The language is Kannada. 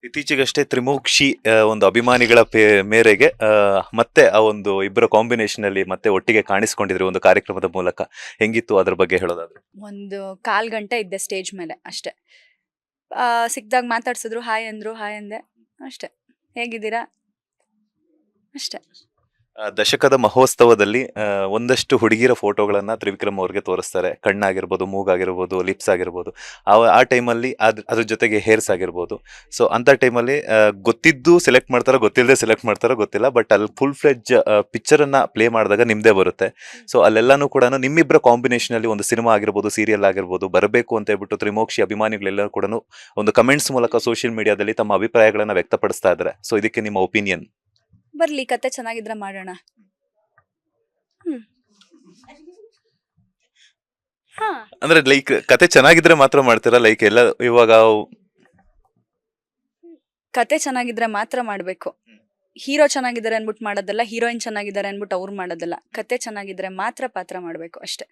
ಇತ್ತೀಚೆಗಷ್ಟೇ ತ್ರಿಮೂಕ್ಷಿ ಒಂದು ಅಭಿಮಾನಿಗಳ ಮೇರೆಗೆ ಮತ್ತೆ ಆ ಒಂದು ಇಬ್ಬರ ಕಾಂಬಿನೇಷನ್ ಅಲ್ಲಿ ಮತ್ತೆ ಒಟ್ಟಿಗೆ ಕಾಣಿಸ್ಕೊಂಡಿದ್ರು ಒಂದು ಕಾರ್ಯಕ್ರಮದ ಮೂಲಕ. ಹೆಂಗಿತ್ತು ಅದ್ರ ಬಗ್ಗೆ ಹೇಳೋದಾದ್ರೆ? ಒಂದು ಕಾಲ್ ಗಂಟೆ ಇದ್ದೆ ಸ್ಟೇಜ್ ಮೇಲೆ ಅಷ್ಟೇ. ಸಿಕ್ದಾಗ ಮಾತಾಡ್ಸಿದ್ರು, ಹಾಯ್ ಅಂದ್ರು, ಹಾಯ್ ಅಂದೆ ಅಷ್ಟೇ. ಹೇಗಿದ್ದೀರಾ ಅಷ್ಟೇ. ದಶಕದ ಮಹೋತ್ಸವದಲ್ಲಿ ಒಂದಷ್ಟು ಹುಡುಗಿರ ಫೋಟೋಗಳನ್ನ ತ್ರಿವಿಕ್ರಮ್ ಅವ್ರಿಗೆ ತೋರಿಸ್ತಾರೆ. ಕಣ್ಣಾಗಿರ್ಬೋದು, ಮೂಗಾಗಿರ್ಬೋದು, ಲಿಪ್ಸ್ ಆಗಿರ್ಬೋದು. ಆ ಟೈಮಲ್ಲಿ ಅದ್ರ ಜೊತೆಗೆ ಹೇರ್ಸ್ ಆಗಿರ್ಬೋದು. ಸೊ ಅಂತ ಟೈಮಲ್ಲಿ ಗೊತ್ತಿದ್ದು ಸೆಲೆಕ್ಟ್ ಮಾಡ್ತಾರೋ ಗೊತ್ತಿಲ್ಲದೆ ಸೆಲೆಕ್ಟ್ ಮಾಡ್ತಾರೋ ಗೊತ್ತಿಲ್ಲ, ಬಟ್ ಅಲ್ಲಿ ಫುಲ್ ಫ್ಲೆಡ್ಜ್ ಪಿಕ್ಚರ್ ಅನ್ನ ಪ್ಲೇ ಮಾಡಿದಾಗ ನಿಮ್ದೇ ಬರುತ್ತೆ. ಸೊ ಅಲ್ಲೆಲ್ಲಾನು ಕೂಡ ನಿಮ್ಮಿಬ್ಬರ ಕಾಂಬಿನೇಷನ್ ಅಲ್ಲಿ ಒಂದು ಸಿನಿಮಾ ಆಗಿರ್ಬೋದು, ಸೀರಿಯಲ್ ಆಗಿರ್ಬೋದು ಬರಬೇಕು ಅಂತ ಹೇಳ್ಬಿಟ್ಟು ತ್ರಿಮೋಕ್ಷಿ ಅಭಿಮಾನಿಗಳೆಲ್ಲರೂ ಕೂಡ ಒಂದು ಕಮೆಂಟ್ಸ್ ಮೂಲಕ ಸೋಷಿಯಲ್ ಮೀಡಿಯಾದಲ್ಲಿ ತಮ್ಮ ಅಭಿಪ್ರಾಯಗಳನ್ನ ವ್ಯಕ್ತಪಡಿಸ್ತಾ ಇದ್ದಾರೆ. ಸೊ ಇದಕ್ಕೆ ನಿಮ್ಮ ಒಪಿನಿಯನ್? ಬರ್ಲಿ, ಕತೆ ಚೆನ್ನಾಗಿದ್ರೆ ಮಾಡೋಣ. ಅಂದ್ರೆ ಲೈಕ್ ಕತೆ ಚೆನ್ನಾಗಿದ್ರೆ ಮಾತ್ರ ಮಾಡ್ತೀರಾ? ಲೈಕ್ ಎಲ್ಲ ಇವಾಗ ಕತೆ ಚೆನ್ನಾಗಿದ್ರೆ ಮಾತ್ರ ಮಾಡ್ಬೇಕು. ಹೀರೋ ಚೆನ್ನಾಗಿದ್ದಾರೆ ಅನ್ಬಿಟ್ಟು ಮಾಡೋದಲ್ಲ, ಹೀರೋಯಿನ್ ಚೆನ್ನಾಗಿದ್ದಾರೆ ಅನ್ಬಿಟ್ಟು ಅವ್ರು ಮಾಡೋದಲ್ಲ. ಕತೆ ಚೆನ್ನಾಗಿದ್ರೆ ಮಾತ್ರ ಪಾತ್ರ ಮಾಡ್ಬೇಕು ಅಷ್ಟೇ.